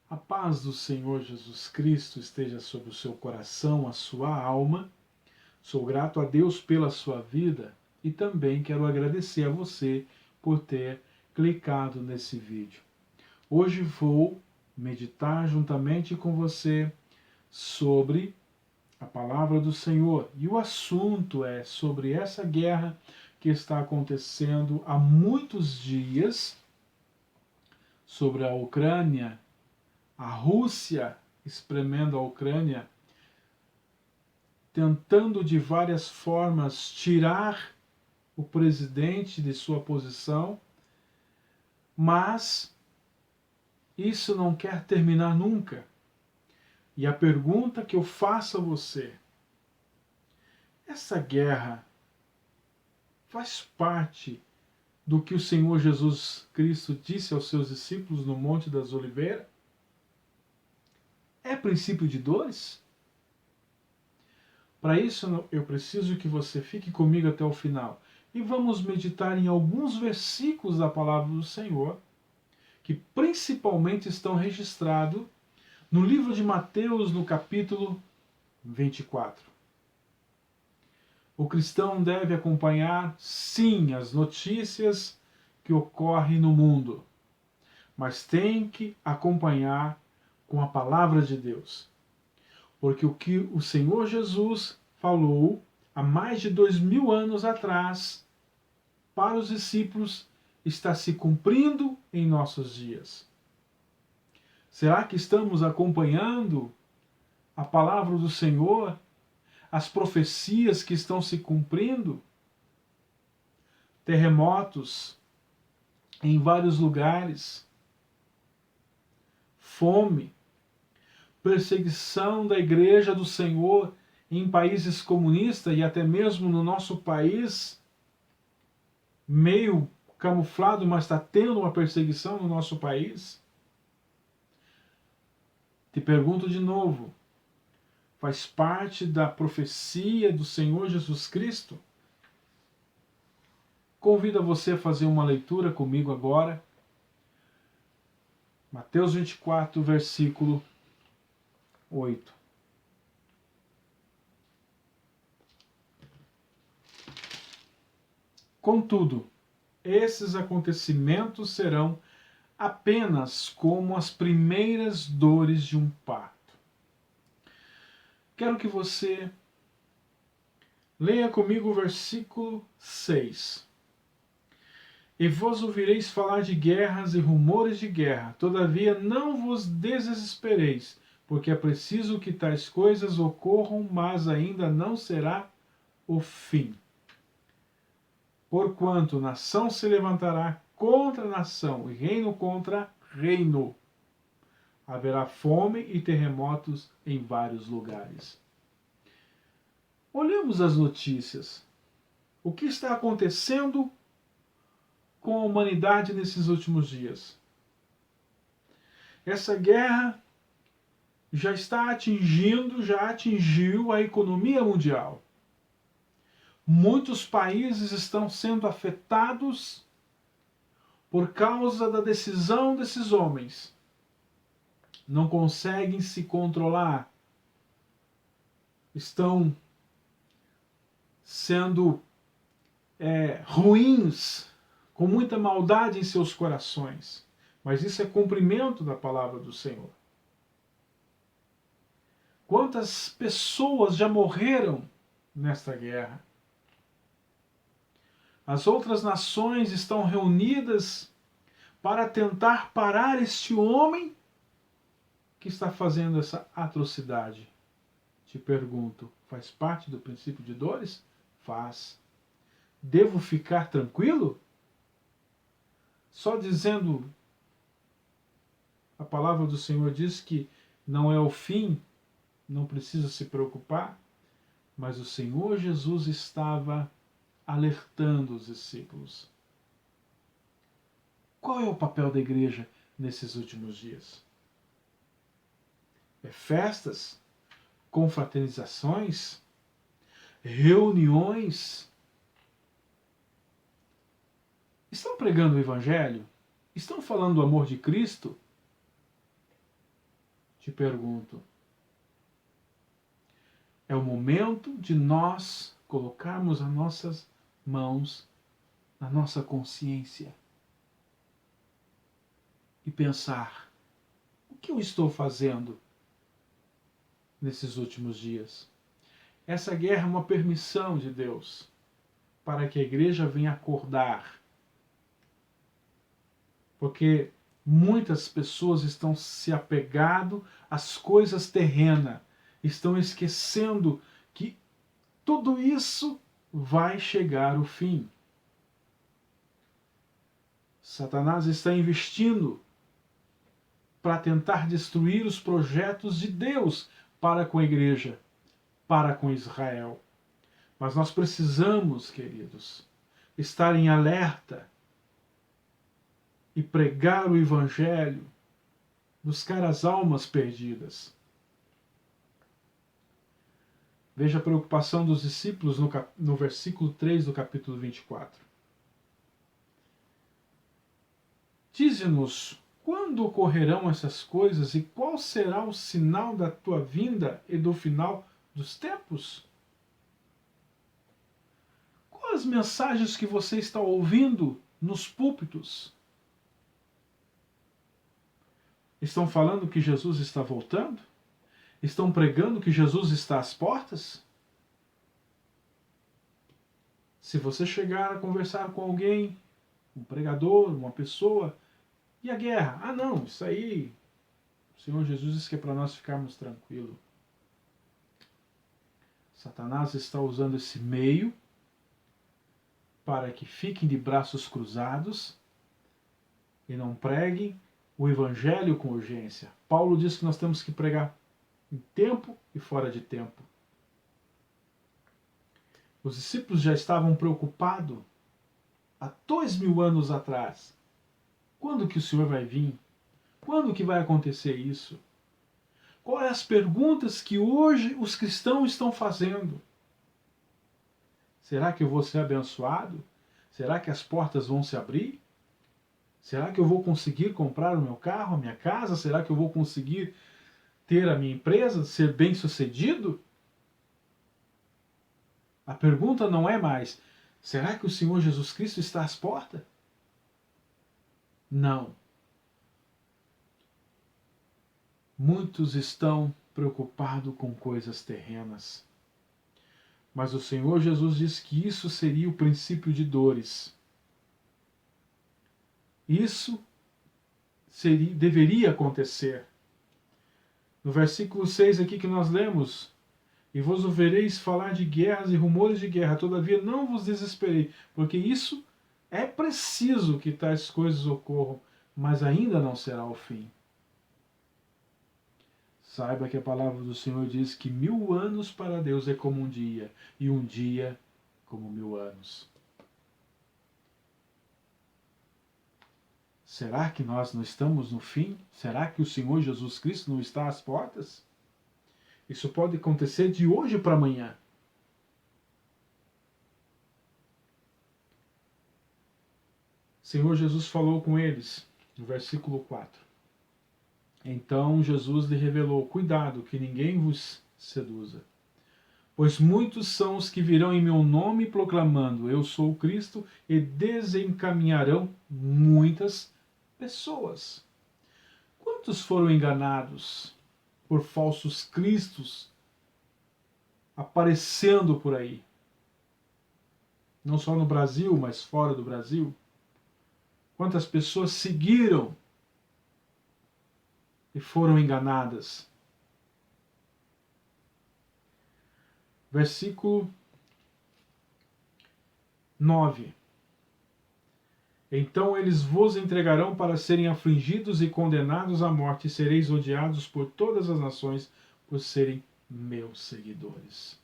A paz do Senhor Jesus Cristo esteja sobre o seu coração, a sua alma. Sou grato a Deus pela sua vida e também quero agradecer a você por ter clicado nesse vídeo. Hoje vou meditar juntamente com você sobre a palavra do Senhor. E o assunto é sobre essa guerra que está acontecendo há muitos dias sobre a Ucrânia, a Rússia espremendo a Ucrânia, tentando de várias formas tirar o presidente de sua posição, mas isso não quer terminar nunca. E a pergunta que eu faço a você: essa guerra faz parte do que o Senhor Jesus Cristo disse aos seus discípulos no Monte das Oliveiras? É princípio de dores? Para isso eu preciso que você fique comigo até o final. E vamos meditar em alguns versículos da palavra do Senhor, que principalmente estão registrados no livro de Mateus, no capítulo 24. O cristão deve acompanhar, sim, as notícias que ocorrem no mundo, mas tem que acompanhar com a palavra de Deus. Porque o que o Senhor Jesus falou há mais de 2000 anos atrás para os discípulos está se cumprindo em nossos dias. Será que estamos acompanhando a palavra do Senhor, as profecias que estão se cumprindo? Terremotos em vários lugares, fome, perseguição da Igreja do Senhor em países comunistas e até mesmo no nosso país, meio camuflado, mas está tendo uma perseguição no nosso país. Te pergunto de novo, faz parte da profecia do Senhor Jesus Cristo? Convido você a fazer uma leitura comigo agora. Mateus 24, versículo 8. Contudo, esses acontecimentos serão apenas como as primeiras dores de um parto. Quero que você leia comigo o versículo 6. E vós ouvireis falar de guerras e rumores de guerra, todavia não vos desespereis, porque é preciso que tais coisas ocorram, mas ainda não será o fim. Porquanto nação se levantará contra nação, e reino contra reino. Haverá fome e terremotos em vários lugares. Olhemos as notícias. O que está acontecendo com a humanidade nesses últimos dias? Essa guerra já atingiu a economia mundial. Muitos países estão sendo afetados por causa da decisão desses homens. Não conseguem se controlar. Estão sendo ruins, com muita maldade em seus corações. Mas isso é cumprimento da palavra do Senhor. Quantas pessoas já morreram nesta guerra? As outras nações estão reunidas para tentar parar este homem que está fazendo essa atrocidade. Te pergunto, faz parte do princípio de dores? Faz. Devo ficar tranquilo? Só dizendo, a palavra do Senhor diz que não é o fim, não precisa se preocupar, mas o Senhor Jesus estava alertando os discípulos. Qual é o papel da igreja nesses últimos dias? É festas, confraternizações, reuniões? Estão pregando o Evangelho? Estão falando do amor de Cristo? te pergunto, é o momento de nós colocarmos as nossas mãos na nossa consciência e pensar: o que eu estou fazendo nesses últimos dias? Essa guerra é uma permissão de Deus para que a igreja venha acordar. Porque muitas pessoas estão se apegando às coisas terrenas, estão esquecendo que tudo isso vai chegar ao fim. Satanás está investindo para tentar destruir os projetos de Deus para com a igreja, para com Israel. Mas nós precisamos, queridos, estar em alerta e pregar o Evangelho, buscar as almas perdidas. Veja a preocupação dos discípulos no versículo 3 do capítulo 24. Dize-nos quando ocorrerão essas coisas e qual será o sinal da tua vinda e do final dos tempos? Quais as mensagens que você está ouvindo nos púlpitos? Estão falando que Jesus está voltando? Estão pregando que Jesus está às portas? Se você chegar a conversar com alguém, um pregador, uma pessoa, e a guerra? Ah não, isso aí, o Senhor Jesus disse que é para nós ficarmos tranquilos. Satanás está usando esse meio para que fiquem de braços cruzados e não preguem o Evangelho com urgência. Paulo diz que nós temos que pregar em tempo e fora de tempo. Os discípulos já estavam preocupados há 2000 anos atrás. Quando que o Senhor vai vir? Quando que vai acontecer isso? Quais as perguntas que hoje os cristãos estão fazendo? Será que eu vou ser abençoado? Será que as portas vão se abrir? Será que eu vou conseguir comprar o meu carro, a minha casa? Será que eu vou conseguir ter a minha empresa, ser bem-sucedido? A pergunta não é mais: será que o Senhor Jesus Cristo está às portas? Não. Muitos estão preocupados com coisas terrenas. Mas o Senhor Jesus diz que isso seria o princípio de dores. Isso deveria acontecer. No versículo 6 aqui que nós lemos: e vos ouvireis falar de guerras e rumores de guerra, todavia não vos desesperei, porque isso é preciso que tais coisas ocorram, mas ainda não será o fim. Saiba que a palavra do Senhor diz que 1000 anos para Deus é como um dia, e um dia como 1000 anos. Será que nós não estamos no fim? Será que o Senhor Jesus Cristo não está às portas? Isso pode acontecer de hoje para amanhã. O Senhor Jesus falou com eles, no versículo 4. Então Jesus lhe revelou: cuidado, que ninguém vos seduza. Pois muitos são os que virão em meu nome proclamando: eu sou o Cristo, e desencaminharão muitas pessoas. Quantos foram enganados por falsos cristos aparecendo por aí? Não só no Brasil, mas fora do Brasil. Quantas pessoas seguiram e foram enganadas? Versículo 9. Então eles vos entregarão para serem afligidos e condenados à morte, e sereis odiados por todas as nações por serem meus seguidores.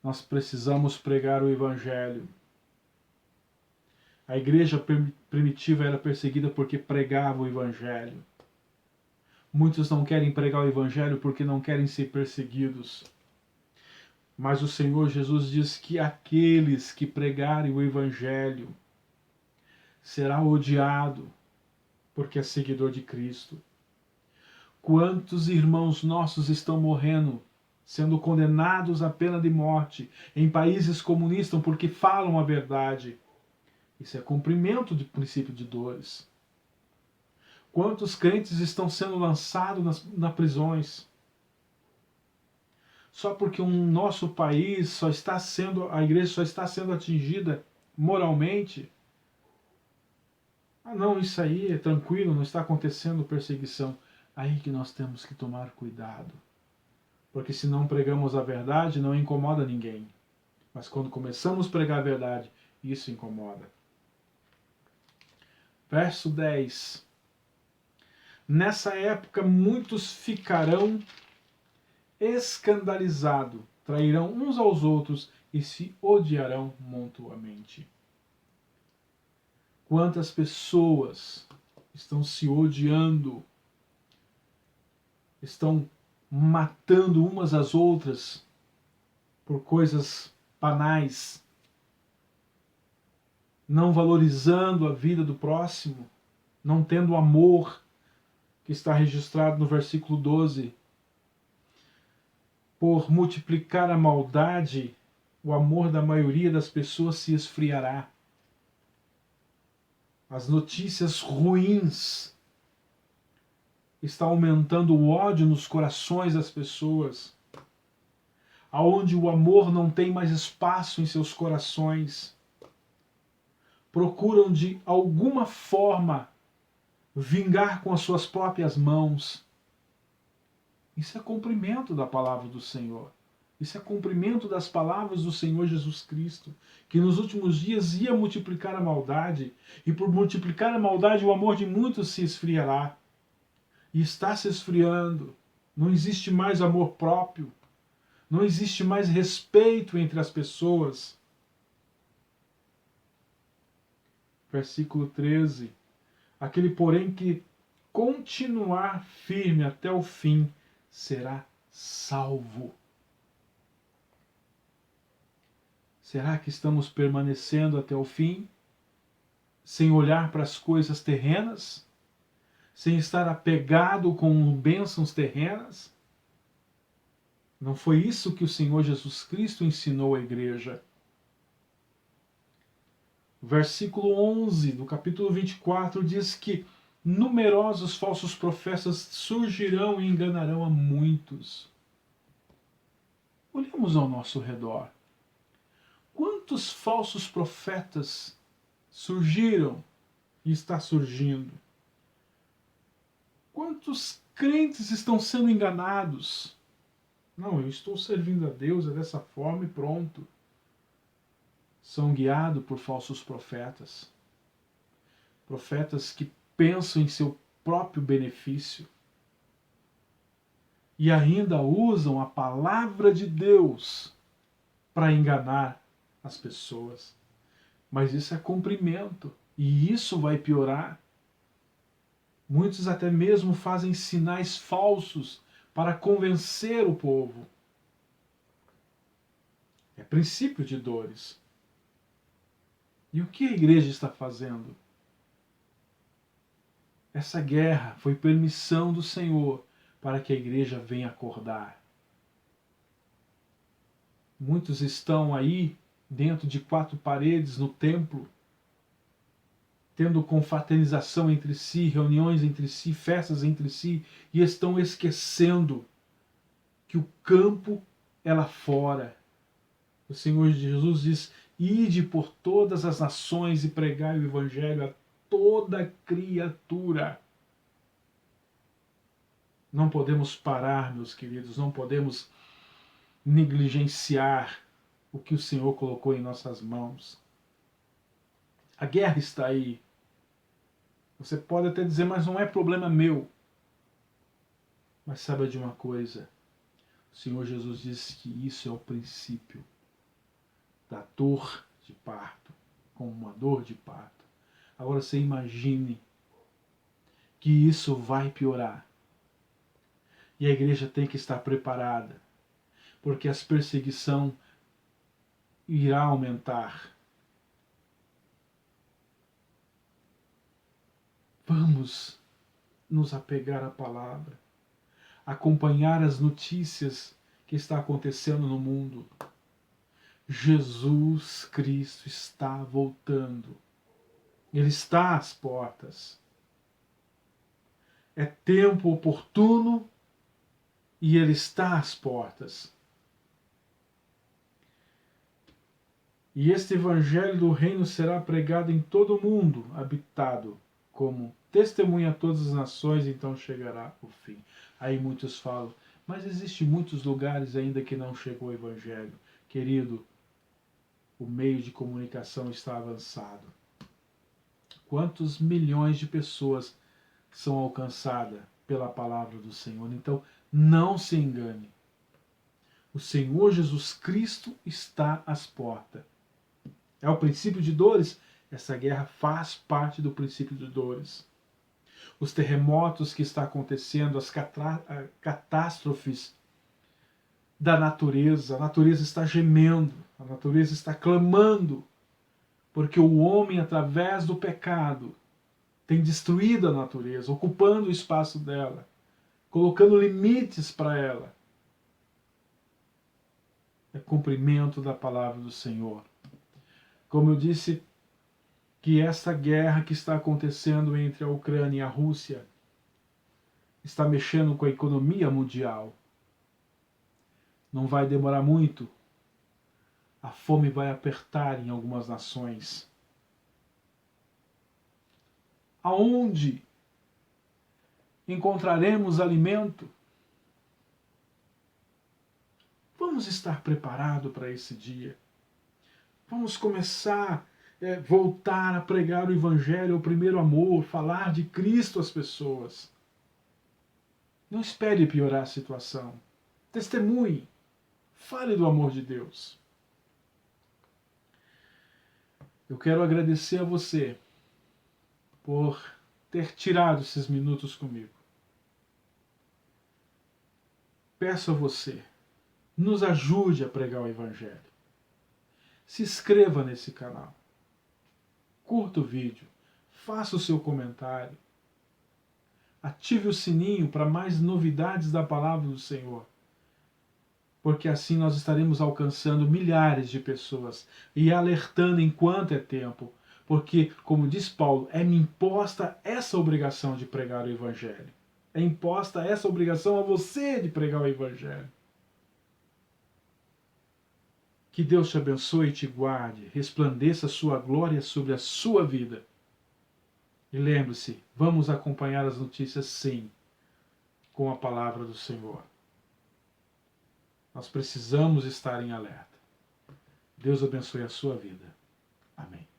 Nós precisamos pregar o Evangelho. A igreja primitiva era perseguida porque pregava o Evangelho. Muitos não querem pregar o Evangelho porque não querem ser perseguidos. Mas o Senhor Jesus diz que aqueles que pregarem o Evangelho será odiado porque é seguidor de Cristo. Quantos irmãos nossos estão morrendo, sendo condenados à pena de morte em países comunistas porque falam a verdade? Isso é cumprimento do princípio de dores. Quantos crentes estão sendo lançados nas prisões? Só porque o nosso país a igreja só está sendo atingida moralmente? Ah não, isso aí é tranquilo, não está acontecendo perseguição. Aí que nós temos que tomar cuidado. Porque se não pregamos a verdade, não incomoda ninguém. Mas quando começamos a pregar a verdade, isso incomoda. Verso 10. Nessa época muitos ficarão escandalizados, trairão uns aos outros e se odiarão mutuamente. Quantas pessoas estão se odiando, estão matando umas às outras por coisas banais, não valorizando a vida do próximo, não tendo amor, que está registrado no versículo 12. Por multiplicar a maldade, o amor da maioria das pessoas se esfriará. As notícias ruins estão aumentando o ódio nos corações das pessoas, aonde o amor não tem mais espaço em seus corações. Procuram de alguma forma vingar com as suas próprias mãos. Isso é cumprimento da palavra do Senhor. Isso é cumprimento das palavras do Senhor Jesus Cristo, que nos últimos dias ia multiplicar a maldade, e por multiplicar a maldade o amor de muitos se esfriará. E está se esfriando. Não existe mais amor próprio. Não existe mais respeito entre as pessoas. Versículo 13. Aquele, porém, que continuar firme até o fim será salvo. Será que estamos permanecendo até o fim, sem olhar para as coisas terrenas, sem estar apegado com bênçãos terrenas? Não foi isso que o Senhor Jesus Cristo ensinou à igreja. O versículo 11 do capítulo 24 diz que numerosos falsos profetas surgirão e enganarão a muitos. Olhemos ao nosso redor. Quantos falsos profetas surgiram e está surgindo? Quantos crentes estão sendo enganados? Não, eu estou servindo a Deus, é dessa forma e pronto. São guiados por falsos profetas. Profetas que pensam em seu próprio benefício. E ainda usam a palavra de Deus para enganar as pessoas. Mas isso é cumprimento. E isso vai piorar. Muitos até mesmo fazem sinais falsos para convencer o povo. É princípio de dores. E o que a igreja está fazendo? Essa guerra foi permissão do Senhor para que a igreja venha acordar. Muitos estão aí dentro de quatro paredes no templo, tendo confraternização entre si, reuniões entre si, festas entre si, e estão esquecendo que o campo é lá fora. O Senhor Jesus diz: ide por todas as nações e pregai o evangelho a toda criatura. Não podemos parar, meus queridos, não podemos negligenciar o que o Senhor colocou em nossas mãos. A guerra está aí. Você pode até dizer, mas não é problema meu. Mas saiba de uma coisa, o Senhor Jesus disse que isso é o princípio da dor de parto, como uma dor de parto. Agora você imagine que isso vai piorar. E a igreja tem que estar preparada, porque a perseguição irá aumentar. Vamos nos apegar à palavra. acompanhar as notícias que está acontecendo no mundo. Jesus Cristo está voltando. Ele está às portas. É tempo oportuno e Ele está às portas. E este evangelho do reino será pregado em todo o mundo habitado, como testemunha a todas as nações, então chegará o fim. Aí muitos falam, mas existem muitos lugares ainda que não chegou o evangelho. Querido, o meio de comunicação está avançado. Quantos milhões de pessoas são alcançadas pela palavra do Senhor? Então, não se engane. O Senhor Jesus Cristo está às portas. É o princípio de dores? Essa guerra faz parte do princípio de dores. Os terremotos que estão acontecendo, as catástrofes da natureza, a natureza está gemendo, a natureza está clamando, porque o homem, através do pecado, tem destruído a natureza, ocupando o espaço dela, colocando limites para ela. É cumprimento da palavra do Senhor. Como eu disse, que esta guerra que está acontecendo entre a Ucrânia e a Rússia está mexendo com a economia mundial. Não vai demorar muito. A fome vai apertar em algumas nações. Aonde encontraremos alimento? Vamos estar preparados para esse dia. Vamos começar voltar a pregar o Evangelho, o primeiro amor, falar de Cristo às pessoas. Não espere piorar a situação. Testemunhe. Fale do amor de Deus. Eu quero agradecer a você por ter tirado esses minutos comigo. Peço a você, nos ajude a pregar o Evangelho. Se inscreva nesse canal. Curta o vídeo. Faça o seu comentário. Ative o sininho para mais novidades da palavra do Senhor. Porque assim nós estaremos alcançando milhares de pessoas e alertando enquanto é tempo. Porque, como diz Paulo, é-me imposta essa obrigação de pregar o Evangelho. É imposta essa obrigação a você de pregar o Evangelho. Que Deus te abençoe e te guarde, resplandeça a sua glória sobre a sua vida. E lembre-se, vamos acompanhar as notícias sim, com a palavra do Senhor. Nós precisamos estar em alerta. Deus abençoe a sua vida. Amém.